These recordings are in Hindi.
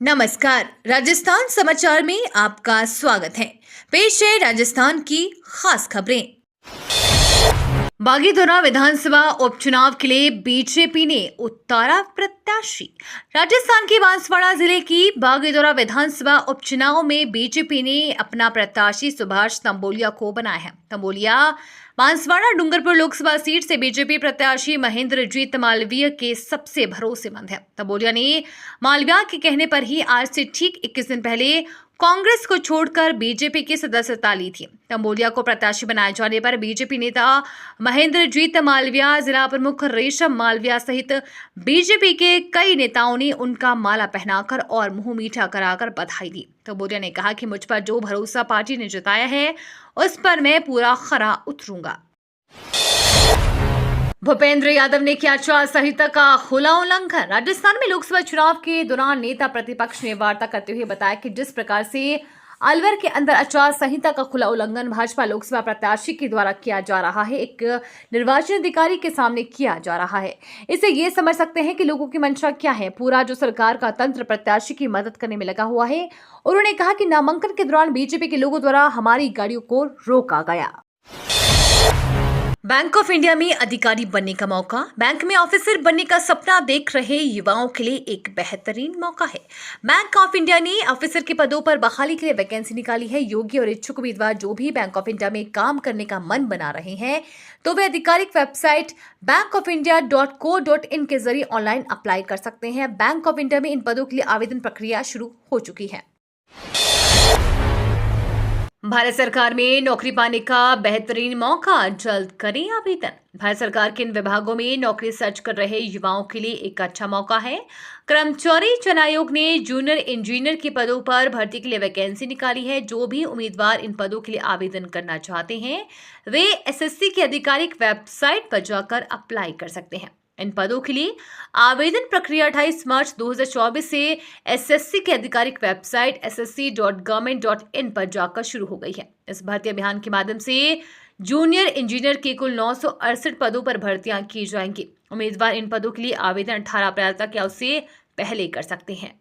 नमस्कार, राजस्थान समाचार में आपका स्वागत है। पेश है राजस्थान की खास खबरें। बागीदोरा विधानसभा उपचुनाव के लिए बीजेपी ने उतारा प्रत्याशी। राजस्थान के बांसवाड़ा जिले की बागीदोरा विधानसभा उपचुनाव में बीजेपी ने अपना प्रत्याशी सुभाष तंबोलिया को बनाया है। तंबोलिया बांसवाड़ा डूंगरपुर लोकसभा सीट से बीजेपी प्रत्याशी महेंद्रजीत मालवीय के सबसे भरोसेमंद है। तंबोलिया ने मालवीय के कहने पर ही आज से ठीक 21 दिन पहले कांग्रेस को छोड़कर बीजेपी की सदस्यता ली थी। तंबोलिया को प्रत्याशी बनाए जाने पर बीजेपी नेता महेंद्रजीत मालवीय, जिला प्रमुख रेशम मालवीय सहित बीजेपी के कई नेताओं ने उनका माला पहनाकर और मुंह मीठा कराकर बधाई दी। तंबोलिया ने कहा कि मुझ पर जो भरोसा पार्टी ने जताया है उस पर मैं पूरा खरा उतरूंगा। भूपेंद्र यादव ने किया आचार संहिता का खुला उल्लंघन। राजस्थान में लोकसभा चुनाव के दौरान नेता प्रतिपक्ष ने वार्ता करते हुए बताया कि जिस प्रकार से अलवर के अंदर आचार संहिता का खुला उल्लंघन भाजपा लोकसभा प्रत्याशी के द्वारा किया जा रहा है, एक निर्वाचन अधिकारी के सामने किया जा रहा है। इससे ये समझ सकते हैं कि लोगों की मंशा क्या है। पूरा जो सरकार का तंत्र प्रत्याशी की मदद करने में लगा हुआ है। उन्होंने कहा कि नामांकन के दौरान बीजेपी के लोगों द्वारा हमारी गाड़ियों को रोका गया। बैंक ऑफ इंडिया में अधिकारी बनने का मौका। बैंक में ऑफिसर बनने का सपना देख रहे युवाओं के लिए एक बेहतरीन मौका है। बैंक ऑफ इंडिया ने ऑफिसर के पदों पर बहाली के लिए वैकेंसी निकाली है। योग्य और इच्छुक उम्मीदवार जो भी बैंक ऑफ इंडिया में काम करने का मन बना रहे हैं तो वे आधिकारिक वेबसाइट bankofindia.co.in के जरिए ऑनलाइन अप्लाई कर सकते हैं। बैंक ऑफ इंडिया में इन पदों के लिए आवेदन प्रक्रिया शुरू हो चुकी है। भारत सरकार में नौकरी पाने का बेहतरीन मौका, जल्द करें आवेदन। भारत सरकार के इन विभागों में नौकरी सर्च कर रहे युवाओं के लिए एक अच्छा मौका है। कर्मचारी चयन आयोग ने जूनियर इंजीनियर के पदों पर भर्ती के लिए वैकेंसी निकाली है। जो भी उम्मीदवार इन पदों के लिए आवेदन करना चाहते हैं वे एसएससी की आधिकारिक वेबसाइट पर जाकर अप्लाई कर सकते हैं। इन पदों के लिए आवेदन प्रक्रिया 28 मार्च 2024 से एसएससी की आधिकारिक वेबसाइट ssc.government.in पर जाकर शुरू हो गई है। इस भर्ती अभियान के माध्यम से जूनियर इंजीनियर के कुल 968 पदों पर भर्तियां की जाएंगी। उम्मीदवार इन पदों के लिए आवेदन 18 अप्रैल तक या उससे पहले कर सकते हैं।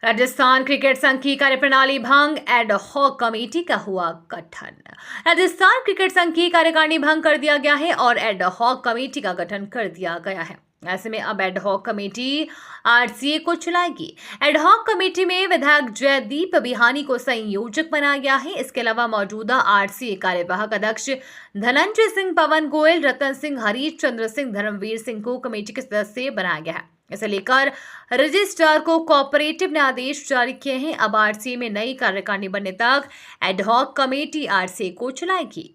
राजस्थान क्रिकेट संघ की कार्यप्रणाली भंग, एड हॉक कमेटी का हुआ गठन। राजस्थान क्रिकेट संघ की कार्यकारिणी भंग कर दिया गया है और एड हॉक कमेटी का गठन कर दिया गया है। ऐसे में अब एड हॉक कमेटी आरसीए को चलाएगी। एड हॉक कमेटी में विधायक जयदीप बिहानी को संयोजक बनाया गया है। इसके अलावा मौजूदा आरसीए कार्यवाहक अध्यक्ष धनंजय सिंह, पवन गोयल, रतन सिंह, हरीश चंद्र सिंह, धर्मवीर सिंह को कमेटी के सदस्य बनाया गया है। इसे लेकर रजिस्ट्रार को कोऑपरेटिव ने आदेश जारी किए हैं। अब आरसीए में नई कार्यकारिणी बनने तक एड हॉक कमेटी आरसीए को चलाएगी।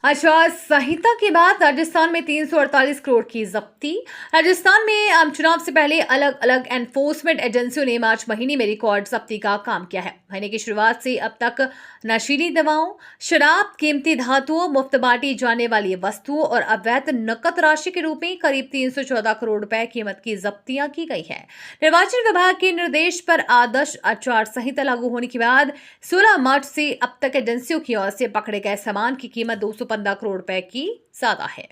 आचार संहिता के बाद राजस्थान में 348 करोड़ की जब्ती। राजस्थान में आम चुनाव से पहले अलग अलग एनफोर्समेंट एजेंसियों ने मार्च महीने में रिकॉर्ड जब्ती का काम किया है। महीने की शुरुआत से अब तक नशीली दवाओं, शराब, कीमती धातुओं, मुफ्त बांटी जाने वाली वस्तुओं और अवैध नकद राशि के रूप में करीब 314 करोड़ रुपए कीमत की जब्तियां की गई है। निर्वाचन विभाग के निर्देश पर आदर्श आचार संहिता लागू होने के बाद 16 मार्च से अब तक एजेंसियों की ओर से पकड़े गए सामान की कीमत 215 करोड़ रुपए की ज्यादा है।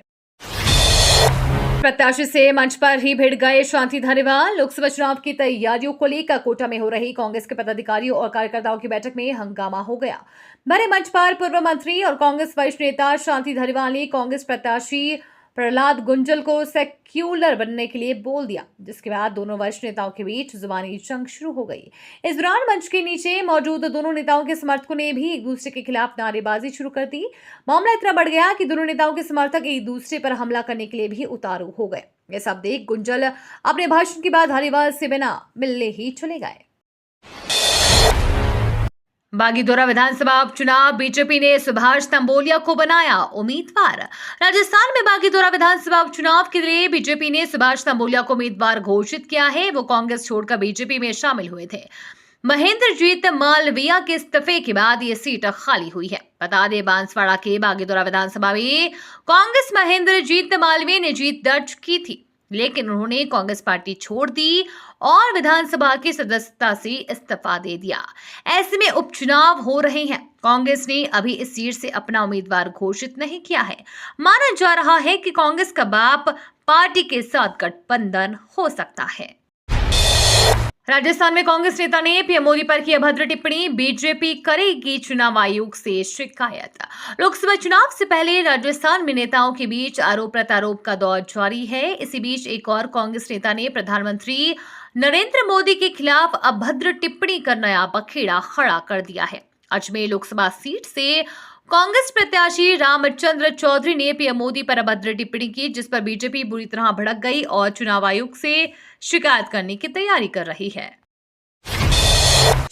प्रत्याशी से मंच पर ही भिड़ गए शांति धारीवाल। लोकसभा चुनाव की तैयारियों को लेकर कोटा में हो रही कांग्रेस के पदाधिकारियों और कार्यकर्ताओं की बैठक में हंगामा हो गया। भरे मंच पर पूर्व मंत्री और कांग्रेस वरिष्ठ नेता शांति धारीवाल ने कांग्रेस प्रत्याशी प्रहलाद गुंजल को सेक्युलर बनने के लिए बोल दिया, जिसके बाद दोनों वरिष्ठ नेताओं के बीच जुबानी जंग शुरू हो गई। इस दौरान मंच के नीचे मौजूद दोनों नेताओं के समर्थकों ने भी एक दूसरे के खिलाफ नारेबाजी शुरू कर दी। मामला इतना बढ़ गया कि दोनों नेताओं के समर्थक एक दूसरे पर हमला करने के लिए भी उतारू हो गए। ये सब देख गुंजल अपने भाषण के बाद धारीवाल से बिना मिलने ही चले गए। बागीदोरा विधानसभा उपचुनाव, बीजेपी ने सुभाष तंबोलिया को बनाया उम्मीदवार। राजस्थान में बागीदोरा विधानसभा उपचुनाव के लिए बीजेपी ने सुभाष तंबोलिया को उम्मीदवार घोषित किया है। वो कांग्रेस छोड़कर बीजेपी में शामिल हुए थे। महेंद्रजीत मालवीय के इस्तीफे के बाद ये सीट खाली हुई है। बता दें, बांसवाड़ा के बागीदोरा विधानसभा में कांग्रेस महेंद्रजीत मालवीय ने जीत दर्ज की थी, लेकिन उन्होंने कांग्रेस पार्टी छोड़ दी और विधानसभा की सदस्यता से इस्तीफा दे दिया। ऐसे में उपचुनाव हो रहे हैं। कांग्रेस ने अभी इस सीट से अपना उम्मीदवार घोषित नहीं किया है। माना जा रहा है कि कांग्रेस का बाप पार्टी के साथ गठबंधन हो सकता है। राजस्थान में कांग्रेस नेता ने पीएम मोदी पर की अभद्र टिप्पणी, बीजेपी करेगी चुनाव आयोग से शिकायत। लोकसभा चुनाव से पहले राजस्थान में नेताओं के बीच आरोप प्रत्यारोप का दौर जारी है। इसी बीच एक और कांग्रेस नेता ने प्रधानमंत्री नरेंद्र मोदी के खिलाफ अभद्र टिप्पणी कर नया बखेड़ा खड़ा कर दिया है। अजमेर लोकसभा सीट से कांग्रेस प्रत्याशी रामचंद्र चौधरी ने पीएम मोदी पर अभद्र टिप्पणी की, जिस पर बीजेपी बुरी तरह भड़क गई और चुनाव आयोग से शिकायत करने की तैयारी कर रही है।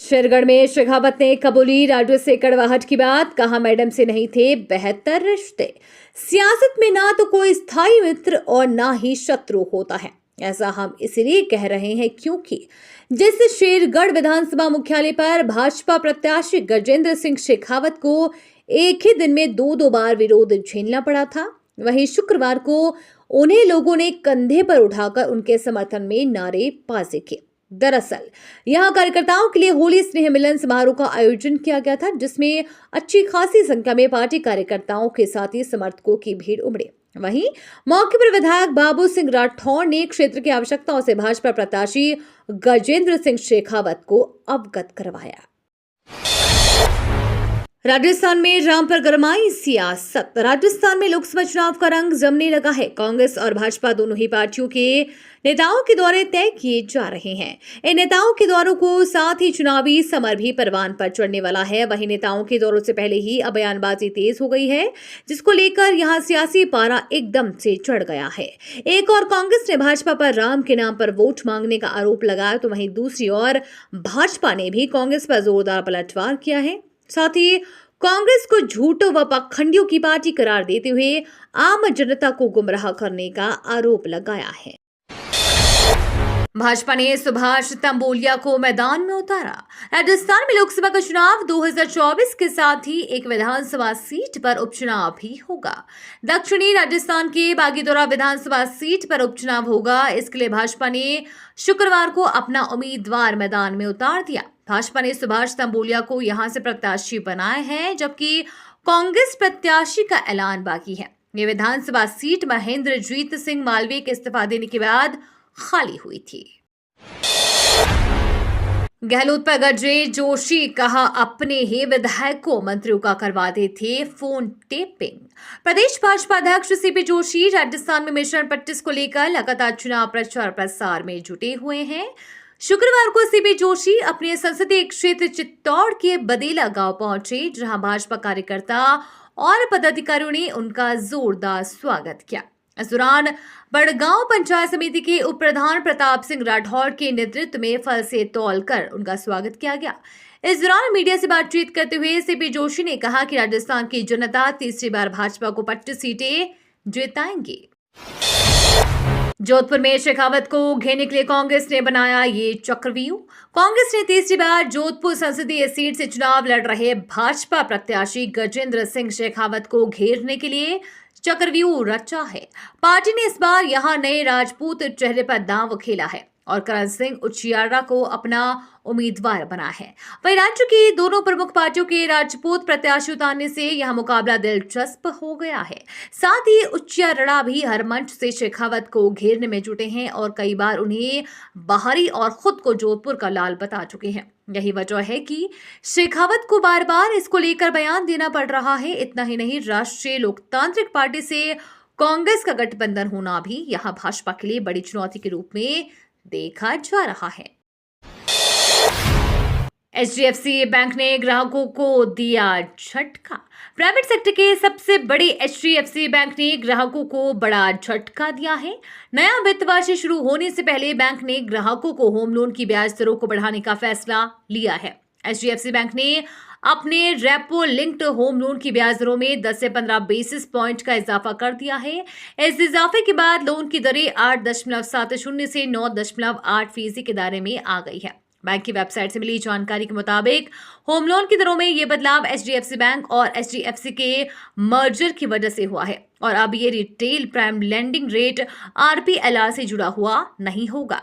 शेरगढ़ में शेखावत ने कबूली राज्य से कड़वाहट की बात, कहा मैडम से नहीं थे बेहतर रिश्ते। सियासत में ना तो कोई स्थायी मित्र और ना ही शत्रु होता है। ऐसा हम इसलिए कह रहे हैं क्योंकि जिस शेरगढ़ विधानसभा मुख्यालय पर भाजपा प्रत्याशी गजेंद्र सिंह शेखावत को एक ही दिन में दो बार विरोध झेलना पड़ा था, वहीं शुक्रवार को उन्हें लोगों ने कंधे पर उठाकर उनके समर्थन में नारेबाजी की। दरअसल यहां कार्यकर्ताओं के लिए होली स्नेह मिलन समारोह का आयोजन किया गया था, जिसमें अच्छी खासी संख्या में पार्टी कार्यकर्ताओं के साथ ही समर्थकों की भीड़ उमड़ी। वहीं मौके पर विधायक बाबू सिंह राठौर ने क्षेत्र की आवश्यकताओं से भाजपा प्रत्याशी गजेंद्र सिंह शेखावत को अवगत करवाया। राजस्थान में राम पर गरमाई सियासत। राजस्थान में लोकसभा चुनाव का रंग जमने लगा है। कांग्रेस और भाजपा दोनों ही पार्टियों के नेताओं के दौरे तय किए जा रहे हैं। इन नेताओं के दौरों को साथ ही चुनावी समर भी परवान पर चढ़ने वाला है। वहीं नेताओं के दौरों से पहले ही अब बयानबाजी तेज हो गई है, जिसको लेकर यहां सियासी पारा एकदम से चढ़ गया है। एक और कांग्रेस ने भाजपा पर राम के नाम पर वोट मांगने का आरोप लगाया, तो वहीं दूसरी ओर भाजपा ने भी कांग्रेस पर जोरदार पलटवार किया है। साथ ही कांग्रेस को झूठों व पाखंडियों की पार्टी करार देते हुए आम जनता को गुमराह करने का आरोप लगाया है। भाजपा ने सुभाष तंबोलिया को मैदान में उतारा। राजस्थान में लोकसभा का चुनाव 2024 के साथ ही एक विधानसभा सीट पर उपचुनाव भी होगा। दक्षिणी राजस्थान के बागीदोरा विधानसभा सीट पर उपचुनाव होगा। इसके लिए भाजपा ने शुक्रवार को अपना उम्मीदवार मैदान में उतार दिया। भाजपा ने सुभाष तंबोलिया को यहां से प्रत्याशी बनाया है, जबकि कांग्रेस प्रत्याशी का ऐलान बाकी है। ये विधानसभा सीट महेंद्रजीत सिंह मालवीय के इस्तीफा देने के बाद खाली हुई थी। गहलोत पर गरजे जोशी, कहा अपने ही विधायक को मंत्रियों का करवाते थे फोन टेपिंग। प्रदेश भाजपा अध्यक्ष सीपी जोशी राजस्थान में मिशन 25 को लेकर लगातार चुनाव प्रचार प्रसार में जुटे हुए हैं। शुक्रवार को सीपी जोशी अपने संसदीय क्षेत्र चित्तौड़ के बदेला गांव पहुंचे, जहां भाजपा कार्यकर्ता और पदाधिकारियों ने उनका जोरदार स्वागत किया। इस दौरान बड़गांव पंचायत समिति के उप प्रधान प्रताप सिंह राठौर के नेतृत्व में फल से तौल कर उनका स्वागत किया गया। इस दौरान मीडिया से बातचीत करते हुए सीपी जोशी ने कहा कि राजस्थान की जनता तीसरी बार भाजपा को 25 सीटें जिताएंगी। जोधपुर में शेखावत को घेरने के लिए कांग्रेस ने बनाया ये चक्रव्यूह। कांग्रेस ने तीसरी बार जोधपुर संसदीय सीट से चुनाव लड़ रहे भाजपा प्रत्याशी गजेंद्र सिंह शेखावत को घेरने के लिए चक्रव्यूह रचा है। पार्टी ने इस बार यहां नए राजपूत चेहरे पर दांव खेला है और करण सिंह उचियारा को अपना उम्मीदवार बना है। वहीं राज्य की दोनों प्रमुख पार्टियों के राजपूत प्रत्याशी उतारने से यह मुकाबला दिलचस्प हो गया है। साथ ही उचियारा भी हर मंच से शेखावत को घेरने में जुटे हैं और कई बार उन्हें बाहरी और खुद को जोधपुर का लाल बता चुके हैं। यही वजह है कि शेखावत को बार बार इसको लेकर बयान देना पड़ रहा है। इतना ही नहीं, राष्ट्रीय लोकतांत्रिक पार्टी से कांग्रेस का गठबंधन होना भी यहां भाजपा के लिए बड़ी चुनौती के रूप में देखा जा रहा है। एचडीएफसी बैंक ने ग्राहकों को दिया झटका। प्राइवेट सेक्टर के सबसे बड़े एचडीएफसी बैंक ने ग्राहकों को बड़ा झटका दिया है। नया वित्त वर्ष शुरू होने से पहले बैंक ने ग्राहकों को होम लोन की ब्याज दरों को बढ़ाने का फैसला लिया है। एचडीएफसी बैंक ने अपने रेपो लिंक्ड होम लोन की ब्याज दरों में 10 से 15 बेसिस पॉइंट का इजाफा कर दिया है। इस इजाफे के बाद लोन की दरें 8.70 से 9.8% के दायरे में आ गई है। बैंक की वेबसाइट से मिली जानकारी के मुताबिक होम लोन की दरों में ये बदलाव एचडीएफसी बैंक और एचडीएफसी के मर्जर की वजह से हुआ है और अब ये रिटेल प्राइम लेंडिंग रेट आरपीएलआर से जुड़ा हुआ नहीं होगा।